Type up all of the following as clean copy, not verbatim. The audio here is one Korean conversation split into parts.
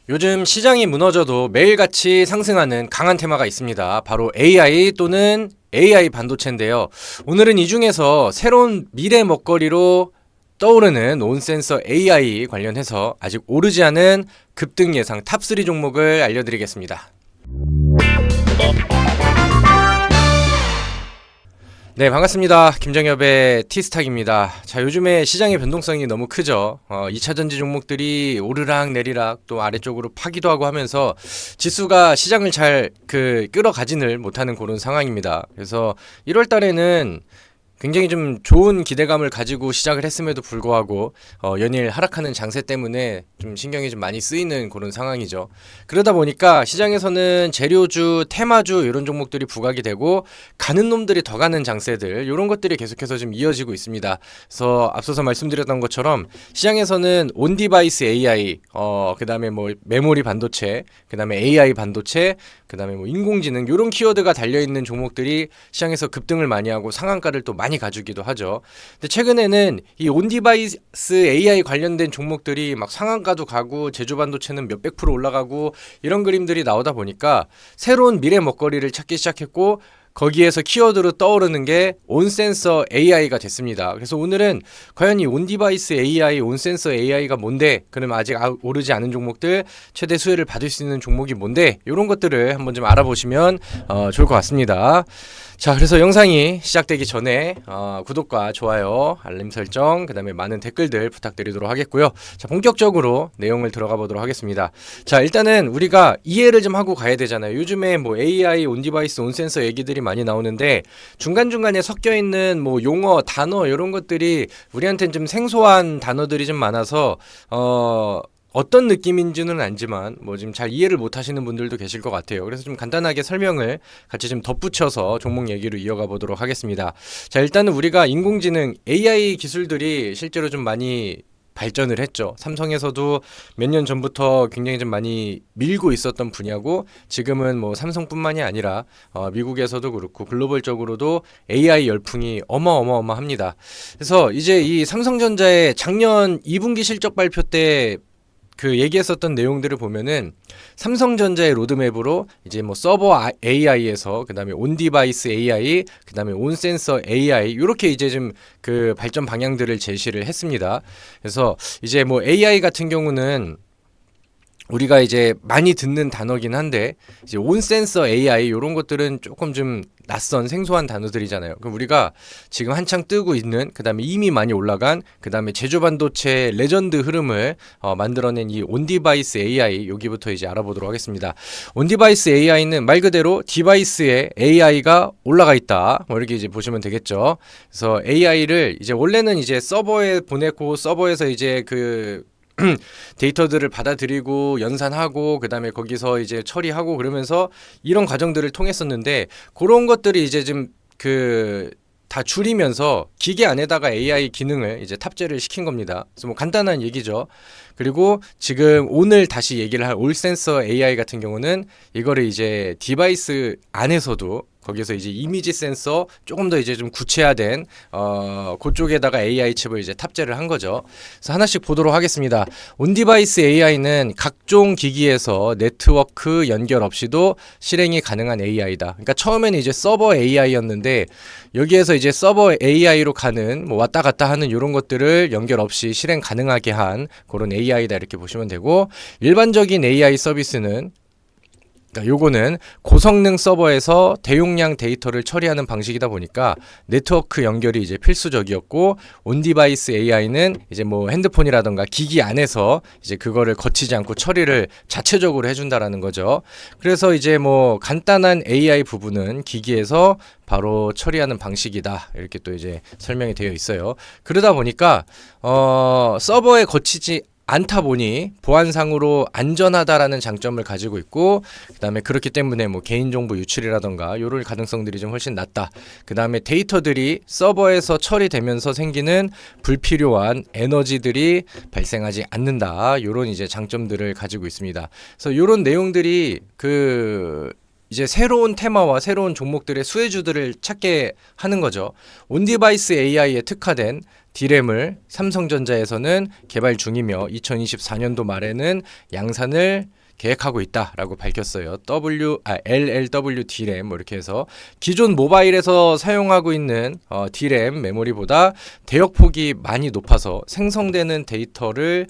요즘 시장이 무너져도 매일같이 상승하는 강한 테마가 있습니다. 바로 AI 또는 AI 반도체인데요. 오늘은 이 중에서 새로운 미래 먹거리로 떠오르는 온센서 AI 관련해서 아직 오르지 않은 급등 예상 탑3 종목을 알려드리겠습니다. 네, 반갑습니다. 김정엽의 티스탁입니다. 자, 요즘에 시장의 변동성이 너무 크죠. 2차전지 종목들이 오르락 내리락 또 아래쪽으로 파기도 하고 하면서 지수가 시장을 잘 끌어가지는 못하는 그런 상황입니다. 그래서 1월 달에는 굉장히 좀 좋은 기대감을 가지고 시작을 했음에도 불구하고 연일 하락하는 장세 때문에 좀 신경이 좀 많이 쓰이는 그런 상황이죠. 그러다 보니까 시장에서는 재료주, 테마주 이런 종목들이 부각이 되고 가는 놈들이 더 가는 장세들 이런 것들이 계속해서 좀 이어지고 있습니다. 그래서 앞서서 말씀드렸던 것처럼 시장에서는 온디바이스 AI, 그다음에 뭐 메모리 반도체, 그다음에 AI 반도체, 그다음에 뭐 인공지능 이런 키워드가 달려 있는 종목들이 시장에서 급등을 많이 하고 상한가를 또 많이 가주기도 하죠. 근데 최근에는 이 온디바이스 AI 관련된 종목들이 막 상한가도 가고 제조 반도체는 몇백 프로 올라가고 이런 그림들이 나오다 보니까 새로운 미래 먹거리를 찾기 시작했고 거기에서 키워드로 떠오르는 게 온센서 AI가 됐습니다. 그래서 오늘은 과연 이 온디바이스 AI, 온센서 AI가 뭔데? 그러면 아직 오르지 않은 종목들, 최대 수혜를 받을 수 있는 종목이 뭔데? 이런 것들을 한번 좀 알아보시면 좋을 것 같습니다. 자, 그래서 영상이 시작되기 전에 구독과 좋아요, 알림 설정, 그 다음에 많은 댓글들 부탁드리도록 하겠고요. 자, 본격적으로 내용을 들어가 보도록 하겠습니다. 자, 일단은 우리가 이해를 좀 하고 가야 되잖아요. 요즘에 뭐 AI, 온디바이스, 온센서 얘기들이 많이 나오는데 중간중간에 섞여 있는 뭐 용어, 단어 이런 것들이 우리한테는 좀 생소한 단어들이 좀 많아서 어떤 느낌인지는 알지만 뭐 지금 잘 이해를 못 하시는 분들도 계실 것 같아요. 그래서 좀 간단하게 설명을 같이 좀 덧붙여서 종목 얘기로 이어가 보도록 하겠습니다. 자, 일단은 우리가 인공지능 AI 기술들이 실제로 좀 많이 발전을 했죠. 삼성에서도 몇 년 전부터 굉장히 좀 많이 밀고 있었던 분야고 지금은 뭐 삼성뿐만이 아니라 미국에서도 그렇고 글로벌적으로도 AI 열풍이 어마어마합니다. 그래서 이제 이 삼성전자의 작년 2분기 실적 발표 때 얘기했었던 내용들을 보면은 삼성전자의 로드맵으로 이제 뭐 서버 AI에서 그다음에 온디바이스 AI, 그다음에 온센서 AI 이렇게 이제 좀 발전 방향들을 제시를 했습니다. 그래서 이제 뭐 AI 같은 경우는 우리가 이제 많이 듣는 단어긴 한데 이제 온센서 AI 이런 것들은 조금 좀 낯선 생소한 단어들이잖아요. 그럼 우리가 지금 한창 뜨고 있는 그다음에 이미 많이 올라간 그다음에 제조 반도체 레전드 흐름을 만들어낸 이 온디바이스 AI 여기부터 이제 알아보도록 하겠습니다. 온디바이스 AI는 말 그대로 디바이스에 AI가 올라가 있다. 뭐 이렇게 이제 보시면 되겠죠. 그래서 AI를 이제 원래는 이제 서버에 보내고 서버에서 이제 데이터들을 받아들이고 연산하고 그다음에 거기서 이제 처리하고 그러면서 이런 과정들을 통했었는데 그런 것들이 이제 좀 다 줄이면서 기계 안에다가 AI 기능을 이제 탑재를 시킨 겁니다. 그래서 뭐 간단한 얘기죠. 그리고 지금 오늘 다시 얘기를 할 올센서 AI 같은 경우는 이거를 이제 디바이스 안에서도 거기서 이제 이미지 센서 조금 더 이제 좀 구체화된 그쪽에다가 AI 칩을 이제 탑재를 한 거죠. 그래서 하나씩 보도록 하겠습니다. 온디바이스 AI는 각종 기기에서 네트워크 연결 없이도 실행이 가능한 AI다. 그러니까 처음에는 이제 서버 AI였는데 여기에서 이제 서버 AI로 가는 뭐 왔다 갔다 하는 이런 것들을 연결 없이 실행 가능하게 한 그런 AI다 이렇게 보시면 되고 일반적인 AI 서비스는 요거는 고성능 서버에서 대용량 데이터를 처리하는 방식이다 보니까 네트워크 연결이 이제 필수적이었고 온디바이스 AI는 이제 뭐 핸드폰이라던가 기기 안에서 이제 그거를 거치지 않고 처리를 자체적으로 해준다라는 거죠. 그래서 이제 뭐 간단한 AI 부분은 기기에서 바로 처리하는 방식이다 이렇게 또 이제 설명이 되어 있어요. 그러다 보니까 서버에 거치지 않다 보니 보안상으로 안전하다라는 장점을 가지고 있고 그다음에 그렇기 때문에 뭐 개인정보 유출이라던가 요럴 가능성들이 좀 훨씬 낮다. 그다음에 데이터들이 서버에서 처리되면서 생기는 불필요한 에너지들이 발생하지 않는다. 요런 이제 장점들을 가지고 있습니다. 그래서 요런 내용들이 이제 새로운 테마와 새로운 종목들의 수혜주들을 찾게 하는 거죠. 온디바이스 AI에 특화된 D램을 삼성전자에서는 개발 중이며 2024년도 말에는 양산을 계획하고 있다라고 밝혔어요. LLW D램 뭐 이렇게 해서 기존 모바일에서 사용하고 있는 D램 메모리보다 대역폭이 많이 높아서 생성되는 데이터를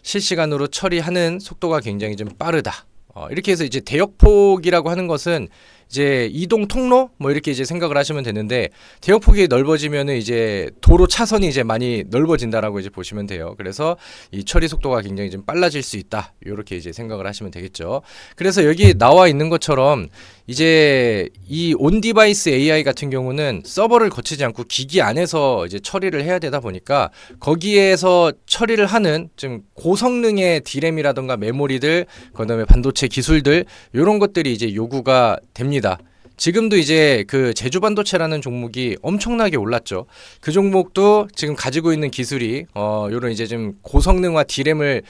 실시간으로 처리하는 속도가 굉장히 좀 빠르다. 이렇게 해서 이제 대역폭이라고 하는 것은 이제 이동 통로 뭐 이렇게 이제 생각을 하시면 되는데, 대역폭이 넓어지면은 이제 도로 차선이 이제 많이 넓어진다라고 이제 보시면 돼요. 그래서 이 처리 속도가 굉장히 좀 빨라질 수 있다. 이렇게 이제 생각을 하시면 되겠죠. 그래서 여기 나와 있는 것처럼 이제 이 온디바이스 AI 같은 경우는 서버를 거치지 않고 기기 안에서 이제 처리를 해야 되다 보니까 거기에서 처리를 하는 좀 고성능의 D램이라던가 메모리들, 그다음에 반도체 기술들, 이런 것들이 이제 요구가 됩니다. 지금도 이제 그 제주반도체라는 종목이 엄청나게 올랐죠. 그 종목도 지금 가지고 있는 기술이 요런 이제 좀 고성능화 D램을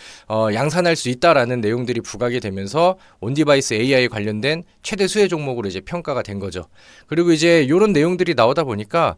양산할 수 있다라는 내용들이 부각이 되면서 온디바이스 AI 관련된 최대 수혜 종목으로 이제 평가가 된 거죠. 그리고 이제 요런 내용들이 나오다 보니까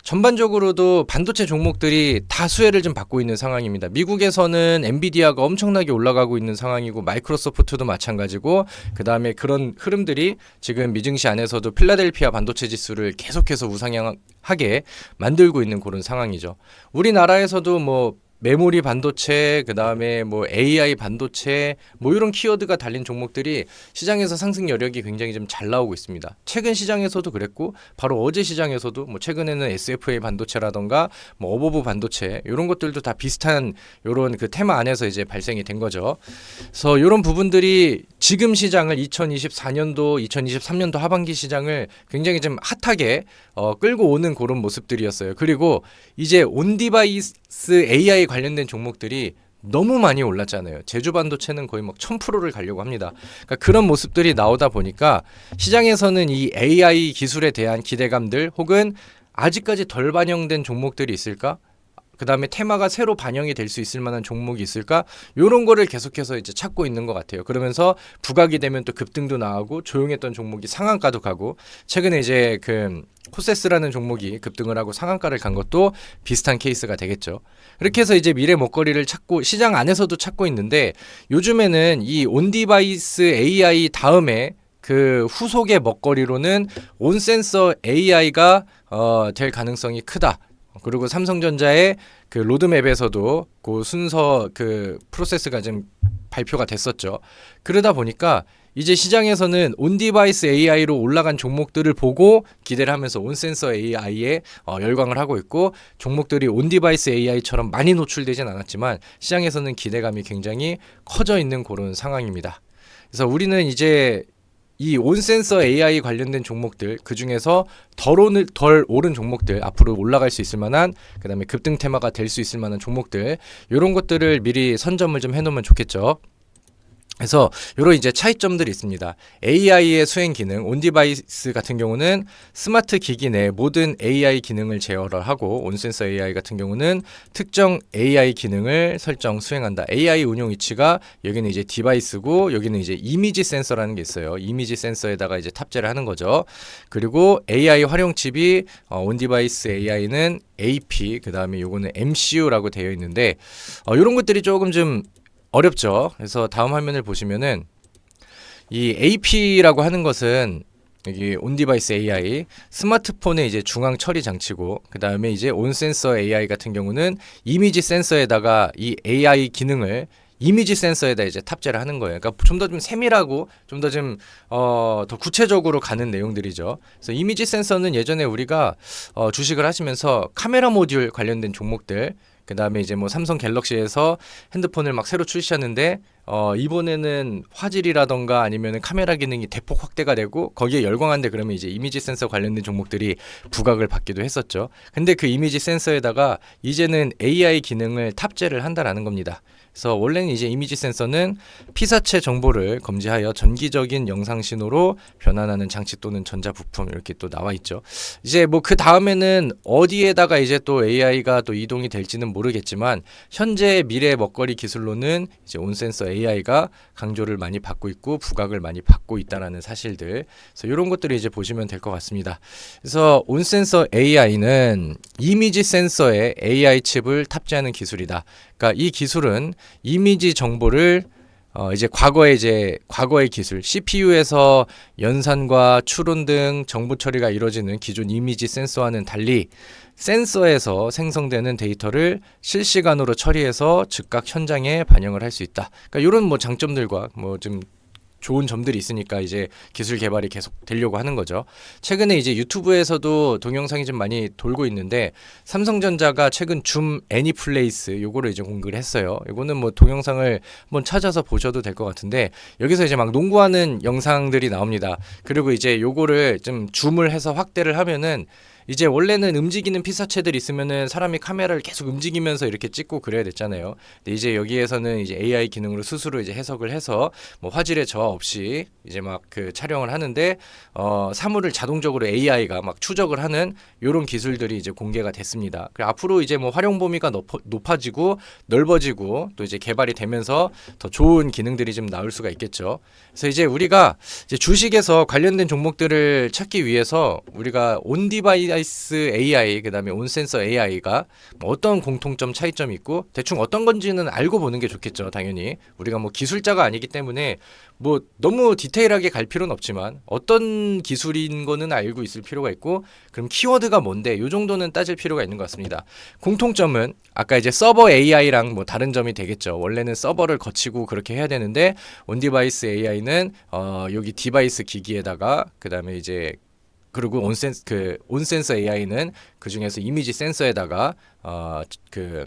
전반적으로도 반도체 종목들이 다 수혜를 좀 받고 있는 상황입니다. 미국에서는 엔비디아가 엄청나게 올라가고 있는 상황이고, 마이크로소프트도 마찬가지고, 그 다음에 그런 흐름들이 지금 미증시 안에서도 필라델피아 반도체 지수를 계속해서 우상향하게 만들고 있는 그런 상황이죠. 우리나라에서도 뭐 메모리 반도체, 그 다음에 뭐 AI 반도체, 뭐 이런 키워드가 달린 종목들이 시장에서 상승 여력이 굉장히 좀 잘 나오고 있습니다. 최근 시장에서도 그랬고, 바로 어제 시장에서도 뭐 최근에는 SFA 반도체라던가 뭐 어버브 반도체, 이런 것들도 다 비슷한 이런 그 테마 안에서 이제 발생이 된 거죠. 그래서 이런 부분들이 지금 시장을 2024년도, 2023년도 하반기 시장을 굉장히 좀 핫하게 끌고 오는 그런 모습들이었어요. 그리고 이제 온디바이스 AI 관련된 종목들이 너무 많이 올랐잖아요. 제주반도체는 거의 막 1000%를 가려고 합니다. 그러니까 그런 모습들이 나오다 보니까 시장에서는 이 AI 기술에 대한 기대감들, 혹은 아직까지 덜 반영된 종목들이 있을까? 그 다음에 테마가 새로 반영이 될 수 있을 만한 종목이 있을까? 요런 거를 계속해서 이제 찾고 있는 것 같아요. 그러면서 부각이 되면 또 급등도 나오고, 조용했던 종목이 상한가도 가고, 최근에 이제 그 코세스라는 종목이 급등을 하고 상한가를 간 것도 비슷한 케이스가 되겠죠. 이렇게 해서 이제 미래 먹거리를 찾고, 시장 안에서도 찾고 있는데, 요즘에는 이 온디바이스 AI 다음에 그 후속의 먹거리로는 온센서 AI가 될 가능성이 크다. 그리고 삼성전자의 그 로드맵에서도 그 순서 그 프로세스가 좀 발표가 됐었죠. 그러다 보니까 이제 시장에서는 온디바이스 AI로 올라간 종목들을 보고 기대를 하면서 온센서 AI에 열광을 하고 있고, 종목들이 온디바이스 AI처럼 많이 노출되진 않았지만 시장에서는 기대감이 굉장히 커져 있는 그런 상황입니다. 그래서 우리는 이제 이 온센서 AI 관련된 종목들, 그 중에서 덜 오른 종목들, 앞으로 올라갈 수 있을 만한, 그 다음에 급등 테마가 될 수 있을 만한 종목들, 이런 것들을 미리 선점을 좀 해놓으면 좋겠죠. 그래서 이런 이제 차이점들이 있습니다. AI의 수행 기능, 온디바이스 같은 경우는 스마트 기기 내 모든 AI 기능을 제어를 하고, 온센서 AI 같은 경우는 특정 AI 기능을 수행한다. AI 운용 위치가 여기는 이제 디바이스고, 여기는 이제 이미지 센서라는 게 있어요. 이미지 센서에다가 이제 탑재를 하는 거죠. 그리고 AI 활용 칩이 온디바이스 AI는 AP, 그 다음에 요거는 MCU라고 되어 있는데, 이런 것들이 조금 좀 어렵죠. 그래서 다음 화면을 보시면은 이 AP라고 하는 것은 여기 온디바이스 AI, 스마트폰의 이제 중앙 처리 장치고, 그 다음에 이제 온센서 AI 같은 경우는 이미지 센서에다가 이 AI 기능을 이미지 센서에다 이제 탑재를 하는 거예요. 그러니까 좀 더 좀 세밀하고 좀 더 좀 더 구체적으로 가는 내용들이죠. 그래서 이미지 센서는 예전에 우리가 주식을 하시면서 카메라 모듈 관련된 종목들, 그 다음에 이제 뭐 삼성 갤럭시에서 핸드폰을 막 새로 출시하는데 이번에는 화질이라던가 아니면 카메라 기능이 대폭 확대가 되고 거기에 열광한데, 그러면 이제 이미지 센서 관련된 종목들이 부각을 받기도 했었죠. 근데 그 이미지 센서에다가 이제는 AI 기능을 탑재를 한다라는 겁니다. 그래서 원래는 이제 이미지 센서는 피사체 정보를 검지하여 전기적인 영상 신호로 변환하는 장치 또는 전자 부품, 이렇게 또 나와 있죠. 이제 뭐 그 다음에는 어디에다가 이제 또 AI가 또 이동이 될지는 모르겠지만, 현재 미래 먹거리 기술로는 이제 온센서 AI가 강조를 많이 받고 있고 부각을 많이 받고 있다라는 사실들. 그래서 이런 것들을 이제 보시면 될 것 같습니다. 그래서 온센서 AI는 이미지 센서에 AI 칩을 탑재하는 기술이다. 그러니까 이 기술은 이미지 정보를 이제 과거의 기술 CPU에서 연산과 추론 등 정보 처리가 이루어지는 기존 이미지 센서와는 달리 센서에서 생성되는 데이터를 실시간으로 처리해서 즉각 현장에 반영을 할 수 있다. 그러니까 이런 뭐 장점들과 뭐 좀 좋은 점들이 있으니까 이제 기술 개발이 계속 되려고 하는 거죠. 최근에 이제 유튜브에서도 동영상이 좀 많이 돌고 있는데 삼성전자가 최근 줌 애니플레이스 요거를 이제 공개를 했어요. 이거는 뭐 동영상을 한번 찾아서 보셔도 될 것 같은데 여기서 이제 막 농구하는 영상들이 나옵니다. 그리고 이제 요거를 좀 줌을 해서 확대를 하면은 이제 원래는 움직이는 피사체들 있으면은 사람이 카메라를 계속 움직이면서 이렇게 찍고 그래야 됐잖아요. 근데 이제 여기에서는 이제 AI 기능으로 스스로 이제 해석을 해서 뭐 화질에 저하 없이 이제 막 그 촬영을 하는데 사물을 자동적으로 AI가 막 추적을 하는 요런 기술들이 이제 공개가 됐습니다. 앞으로 이제 뭐 활용 범위가 높아지고 넓어지고 또 이제 개발이 되면서 더 좋은 기능들이 좀 나올 수가 있겠죠. 그래서 이제 우리가 이제 주식에서 관련된 종목들을 찾기 위해서 우리가 온 디바이스 AI 그다음에 온 센서 AI가 뭐 어떤 공통점 차이점이 있고 대충 어떤 건지는 알고 보는 게 좋겠죠. 당연히 우리가 뭐 기술자가 아니기 때문에 뭐 너무 디테일하게 갈 필요는 없지만 어떤 기술인 거는 알고 있을 필요가 있고 그럼 키워드가 뭔데 요 정도는 따질 필요가 있는 것 같습니다. 공통점은 아까 이제 서버 AI랑 뭐 다른 점이 되겠죠. 원래는 서버를 거치고 그렇게 해야 되는데 온 디바이스 AI는 여기 디바이스 기기에다가 그다음에 이제 그리고 온센서 AI는 그 중에서 이미지 센서에다가 그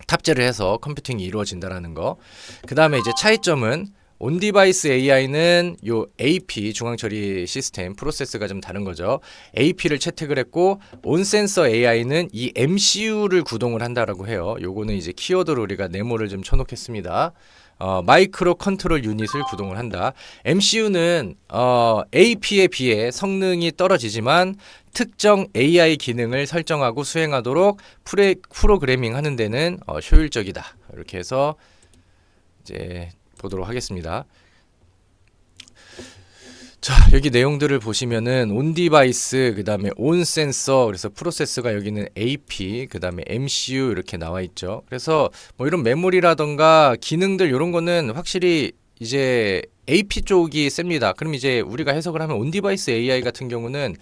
탑재를 해서 컴퓨팅이 이루어진다라는 거. 그 다음에 이제 차이점은 온 디바이스 AI는 요 AP 중앙 처리 시스템 프로세스가 좀 다른 거죠. AP를 채택을 했고 온 센서 AI는 이 MCU를 구동을 한다라고 해요. 요거는 이제 키워드로 우리가 네모를 좀 쳐놓겠습니다. 마이크로 컨트롤 유닛을 구동을 한다. MCU는 AP에 비해 성능이 떨어지지만 특정 AI 기능을 설정하고 수행하도록 프로그래밍 하는 데는 효율적이다. 이렇게 해서 이제 보도록 하겠습니다. 자, 여기 내용들을 보시면은 온 디바이스, 그 다음에 온 센서, 그래서 프로세스가 여기는 AP, 그 다음에 MCU 이렇게 나와 있죠. 그래서 뭐 이런 메모리라던가 기능들 이런 거는 확실히 이제 AP 쪽이 셉니다. 그럼 이제 우리가 해석을 하면 온 디바이스 AI 같은 경우는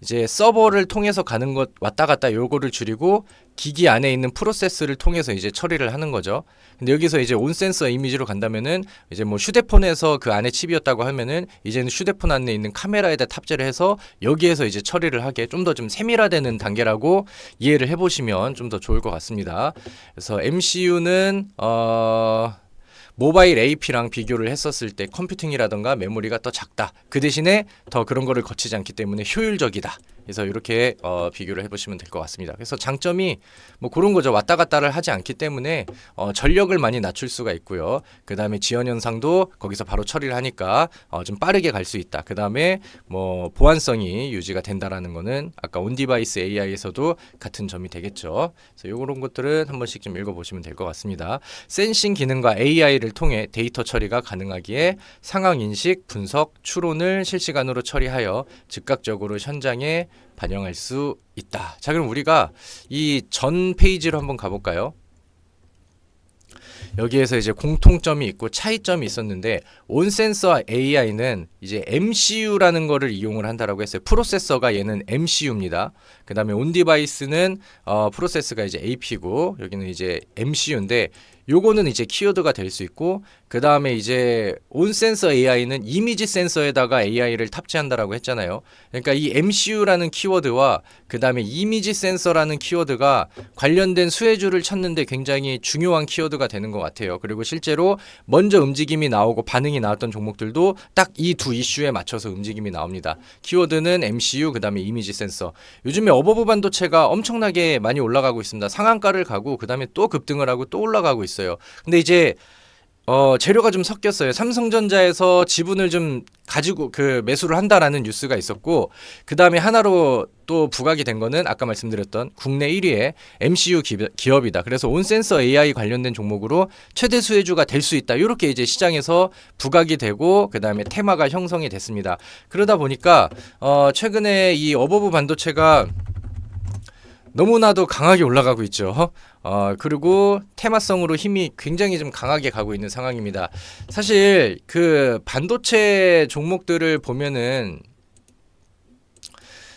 이제 서버를 통해서 가는 것 왔다 갔다 요거를 줄이고 기기 안에 있는 프로세스를 통해서 이제 처리를 하는 거죠. 근데 여기서 이제 온 센서 이미지로 간다면은 이제 뭐 휴대폰에서 그 안에 칩이었다고 하면은 이제는 휴대폰 안에 있는 카메라에다 탑재를 해서 여기에서 이제 처리를 하게 좀 더 좀 세밀화되는 단계라고 이해를 해보시면 좀 더 좋을 것 같습니다. 그래서 MCU는 모바일 AP랑 비교를 했었을 때 컴퓨팅이라던가 메모리가 더 작다. 그 대신에 더 그런 거를 거치지 않기 때문에 효율적이다. 그래서 이렇게 비교를 해보시면 될 것 같습니다. 그래서 장점이 뭐 그런 거죠. 왔다 갔다를 하지 않기 때문에 전력을 많이 낮출 수가 있고요. 그 다음에 지연 현상도 거기서 바로 처리를 하니까 좀 빠르게 갈 수 있다. 그 다음에 뭐 보안성이 유지가 된다라는 거는 아까 온 디바이스 AI에서도 같은 점이 되겠죠. 그래서 이런 것들은 한 번씩 좀 읽어보시면 될 것 같습니다. 센싱 기능과 AI를 통해 데이터 처리가 가능하기에 상황 인식, 분석, 추론을 실시간으로 처리하여 즉각적으로 현장에 반영할 수 있다. 자, 그럼 우리가 이 전 페이지로 한번 가볼까요? 여기에서 이제 공통점이 있고 차이점이 있었는데 온 센서 AI는 이제 MCU라는 거를 이용을 한다라고 했어요. 프로세서가 얘는 MCU입니다. 그 다음에 온 디바이스는 프로세스가 이제 AP고 여기는 이제 MCU인데 요거는 이제 키워드가 될 수 있고 그 다음에 이제 온 센서 AI는 이미지 센서에다가 AI를 탑재한다라고 했잖아요. 그러니까 이 MCU라는 키워드와 그 다음에 이미지 센서라는 키워드가 관련된 수혜주를 찾는데 굉장히 중요한 키워드가 되는 것 같아요. 그리고 실제로 먼저 움직임이 나오고 반응이 나왔던 종목들도 딱 이 두 이슈에 맞춰서 움직임이 나옵니다. 키워드는 MCU 그 다음에 이미지 센서. 요즘에 어버브 반도체가 엄청나게 많이 올라가고 있습니다. 상한가를 가고 그 다음에 또 급등을 하고 또 올라가고 있어요. 근데 이제 재료가 좀 섞였어요. 삼성전자에서 지분을 좀 가지고 매수를 한다라는 뉴스가 있었고, 그 다음에 하나로 또 부각이 된 거는 아까 말씀드렸던 국내 1위의 MCU 기업이다. 그래서 온센서 AI 관련된 종목으로 최대 수혜주가 될 수 있다. 이렇게 이제 시장에서 부각이 되고, 그 다음에 테마가 형성이 됐습니다. 그러다 보니까 최근에 이 어버브 반도체가 너무나도 강하게 올라가고 있죠. 그리고 테마성으로 힘이 굉장히 좀 강하게 가고 있는 상황입니다. 사실 그 반도체 종목들을 보면은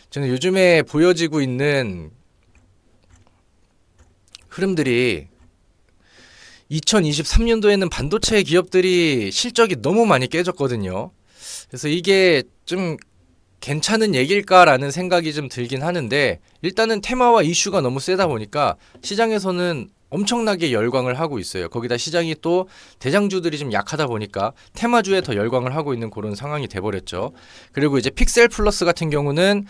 저는 요즘에 보여지고 있는 흐름들이 2023년도에는 반도체 기업들이 실적이 너무 많이 깨졌거든요. 그래서 이게 좀 괜찮은 얘기일까라는 생각이 좀 들긴 하는데, 일단은 테마와 이슈가 너무 세다 보니까 시장에서는 엄청나게 열광을 하고 있어요. 거기다 시장이 또 대장주들이 좀 약하다 보니까 테마주에 더 열광을 하고 있는 그런 상황이 돼버렸죠. 그리고 이제 픽셀 플러스 같은 경우는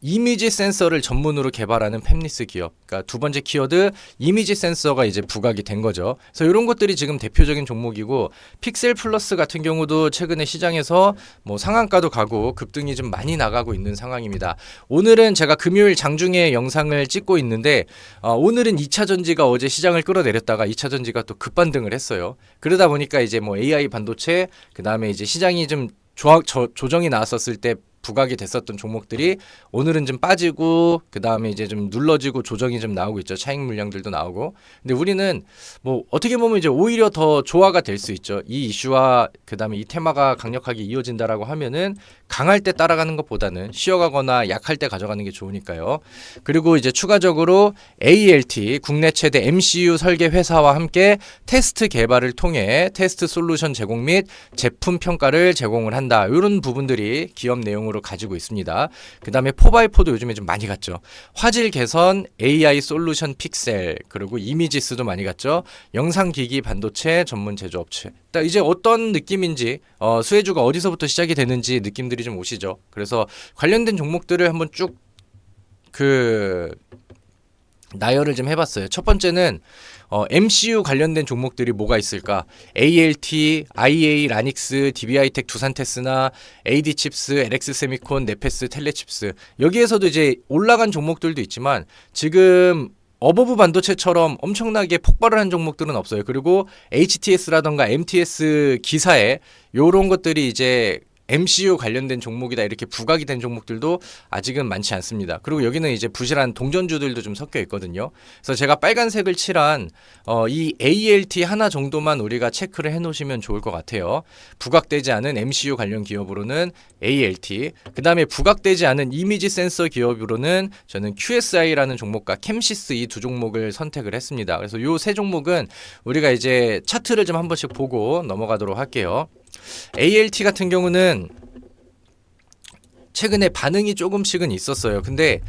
이미지 센서를 전문으로 개발하는 팹리스 기업, 그러니까 두 번째 키워드 이미지 센서가 이제 부각이 된 거죠. 그래서 이런 것들이 지금 대표적인 종목이고, 픽셀 플러스 같은 경우도 최근에 시장에서 뭐 상한가도 가고 급등이 좀 많이 나가고 있는 상황입니다. 오늘은 제가 금요일 장중에 영상을 찍고 있는데, 오늘은 2차 전지가 어제 시장을 끌어내렸다가 2차 전지가 또 급반등을 했어요. 그러다 보니까 이제 뭐 AI 반도체, 그 다음에 이제 시장이 좀 조정이 나왔었을 때 부각이 됐었던 종목들이 오늘은 좀 빠지고, 그 다음에 이제 좀 눌러지고 조정이 좀 나오고 있죠. 차익 물량들도 나오고. 근데 우리는 뭐 어떻게 보면 이제 오히려 더 조화가 될 수 있죠. 이 이슈와 그 다음에 이 테마가 강력하게 이어진다라고 하면은 강할 때 따라가는 것보다는 쉬어가거나 약할 때 가져가는 게 좋으니까요. 그리고 이제 추가적으로 ALT 국내 최대 MCU 설계 회사와 함께 테스트 개발을 통해 테스트 솔루션 제공 및 제품 평가를 제공을 한다. 이런 부분들이 기업 내용으로 가지고 있습니다. 그 다음에 4x4도 요즘에 좀 많이 갔죠. 화질 개선, AI 솔루션 픽셀, 그리고 이미지스도 많이 갔죠. 영상기기 반도체 전문 제조업체. 이제 어떤 느낌인지, 수혜주가 어디서부터 시작이 되는지 느낌들이 좀 오시죠. 그래서 관련된 종목들을 한번 쭉 나열을 좀 해봤어요. 첫 번째는 MCU 관련된 종목들이 뭐가 있을까? ALT, IA, 라닉스, DB하이텍, 두산테스나, AD칩스, LX세미콘, 네페스, 텔레칩스. 여기에서도 이제 올라간 종목들도 있지만 지금 어버브 반도체처럼 엄청나게 폭발을 한 종목들은 없어요. 그리고 HTS라던가 MTS 기사에 요런 것들이 이제 MCU 관련된 종목이다 이렇게 부각이 된 종목들도 아직은 많지 않습니다. 그리고 여기는 이제 부실한 동전주들도 좀 섞여 있거든요. 그래서 제가 빨간색을 칠한 이 ALT 하나 정도만 우리가 체크를 해 놓으시면 좋을 것 같아요. 부각되지 않은 MCU 관련 기업으로는 ALT, 그 다음에 부각되지 않은 이미지 센서 기업으로는 저는 QSI라는 종목과 캠시스 이 두 종목을 선택을 했습니다. 그래서 요 세 종목은 우리가 이제 차트를 좀 한 번씩 보고 넘어가도록 할게요. ALT 같은 경우는 최근에 반응이 조금씩은 있었어요. 근데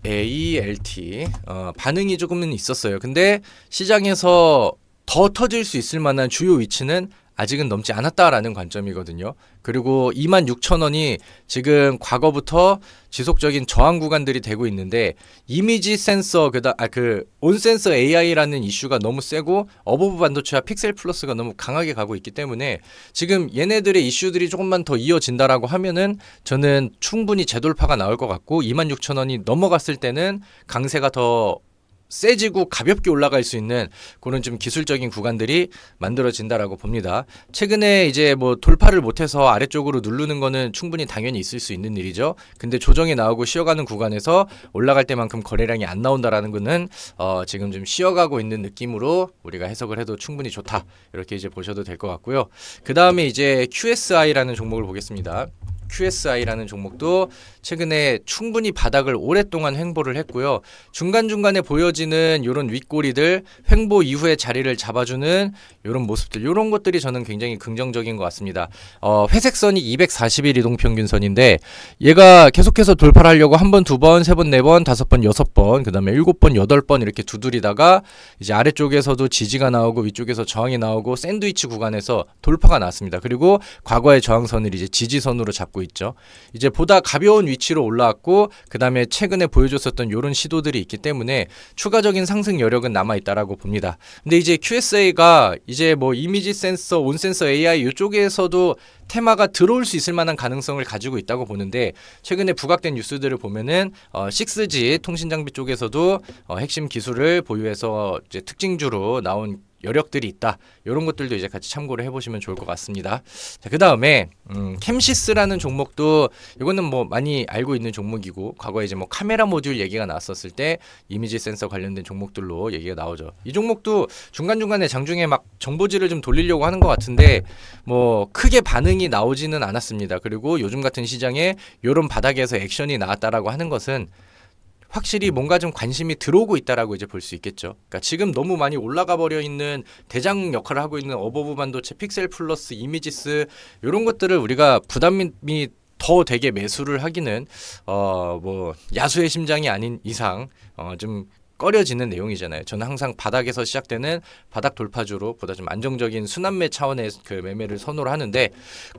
ALT 반응이 조금은 있었어요. 근데 시장에서 더 터질 수 있을 만한 주요 위치는 아직은 넘지 않았다라는 관점이거든요. 그리고 26,000원이 지금 과거부터 지속적인 저항 구간들이 되고 있는데, 이미지 센서 온센서 AI라는 이슈가 너무 세고 어버브 반도체와 픽셀 플러스가 너무 강하게 가고 있기 때문에 지금 얘네들의 이슈들이 조금만 더 이어진다라고 하면은 저는 충분히 재돌파가 나올 것 같고, 26,000원이 넘어갔을 때는 강세가 더 세지고 가볍게 올라갈 수 있는 그런 좀 기술적인 구간들이 만들어진다라고 봅니다. 최근에 이제 뭐 돌파를 못해서 아래쪽으로 누르는 거는 충분히 당연히 있을 수 있는 일이죠. 근데 조정이 나오고 쉬어가는 구간에서 올라갈 때만큼 거래량이 안 나온다라는 거는 지금 좀 쉬어가고 있는 느낌으로 우리가 해석을 해도 충분히 좋다, 이렇게 이제 보셔도 될 것 같고요. 그 다음에 이제 QSI라는 종목을 보겠습니다. QSI라는 종목도 최근에 충분히 바닥을 오랫동안 횡보를 했고요. 중간중간에 보여지는 이런 윗꼬리들, 횡보 이후에 자리를 잡아주는 이런 모습들, 이런 것들이 저는 굉장히 긍정적인 것 같습니다. 회색선이 240일 이동평균선인데 얘가 계속해서 돌파를 하려고 한 번, 두 번, 세 번, 네 번, 다섯 번, 여섯 번, 그 다음에 7번, 8번 이렇게 두드리다가 이제 아래쪽에서도 지지가 나오고 위쪽에서 저항이 나오고 샌드위치 구간에서 돌파가 나왔습니다. 그리고 과거의 저항선을 이제 지지선으로 잡고 잡고 있죠. 이제 보다 가벼운 위치로 올라왔고 그 다음에 최근에 보여줬었던 이런 시도들이 있기 때문에 추가적인 상승 여력은 남아있다라고 봅니다. 근데 이제 QSA가 이제 뭐 이미지 센서, 온 센서 AI 이쪽에서도 테마가 들어올 수 있을 만한 가능성을 가지고 있다고 보는데 최근에 부각된 뉴스들을 보면은 6G 통신 장비 쪽에서도 핵심 기술을 보유해서 이제 특징주로 나온 여력들이 있다. 이런 것들도 이제 같이 참고를 해보시면 좋을 것 같습니다. 자, 그 다음에 캠시스라는 종목도 이거는 뭐 많이 알고 있는 종목이고 과거에 이제 뭐 카메라 모듈 얘기가 나왔었을 때 이미지 센서 관련된 종목들로 얘기가 나오죠. 이 종목도 중간중간에 장중에 막 정보지를 좀 돌리려고 하는 것 같은데 뭐 크게 반응이 나오지는 않았습니다. 그리고 요즘 같은 시장에 이런 바닥에서 액션이 나왔다라고 하는 것은 확실히 뭔가 좀 관심이 들어오고 있다라고 이제 볼 수 있겠죠. 그러니까 지금 너무 많이 올라가 버려 있는 대장 역할을 하고 있는 어버브 반도체, 픽셀 플러스, 이미지스 이런 것들을 우리가 부담이 더 되게 매수를 하기는 뭐 야수의 심장이 아닌 이상 좀 꺼려지는 내용이잖아요. 저는 항상 바닥에서 시작되는 바닥 돌파주로 보다 좀 안정적인 순환매 차원의 그 매매를 선호를 하는데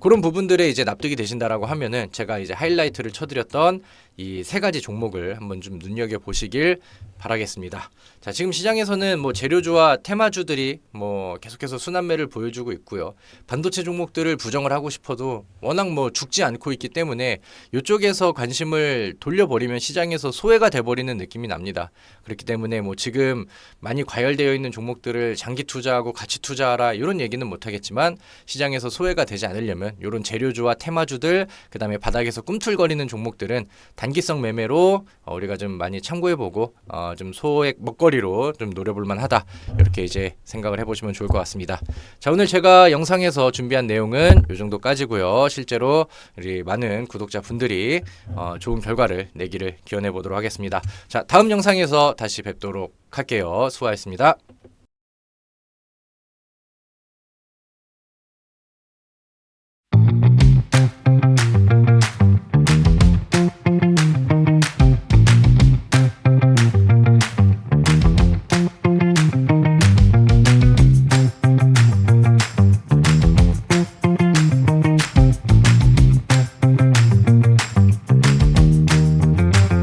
그런 부분들에 이제 납득이 되신다라고 하면은 제가 이제 하이라이트를 쳐드렸던 이 세 가지 종목을 한번 좀 눈여겨 보시길 바라겠습니다. 자, 지금 시장에서는 뭐 재료주와 테마주들이 뭐 계속해서 순환매를 보여주고 있고요. 반도체 종목들을 부정을 하고 싶어도 워낙 뭐 죽지 않고 있기 때문에 이쪽에서 관심을 돌려버리면 시장에서 소외가 돼버리는 느낌이 납니다. 그렇기 때문에 뭐 지금 많이 과열되어 있는 종목들을 장기 투자하고 가치 투자하라 이런 얘기는 못하겠지만 시장에서 소외가 되지 않으려면 이런 재료주와 테마주들 그다음에 바닥에서 꿈틀거리는 종목들은 단기성 매매로 우리가 좀 많이 참고해보고 좀 소액 먹거리로 좀 노려볼 만하다 이렇게 이제 생각을 해보시면 좋을 것 같습니다. 자, 오늘 제가 영상에서 준비한 내용은 이 정도까지고요. 실제로 우리 많은 구독자 분들이 좋은 결과를 내기를 기원해 보도록 하겠습니다. 자, 다음 영상에서 다시 뵙도록 할게요. 수고하셨습니다.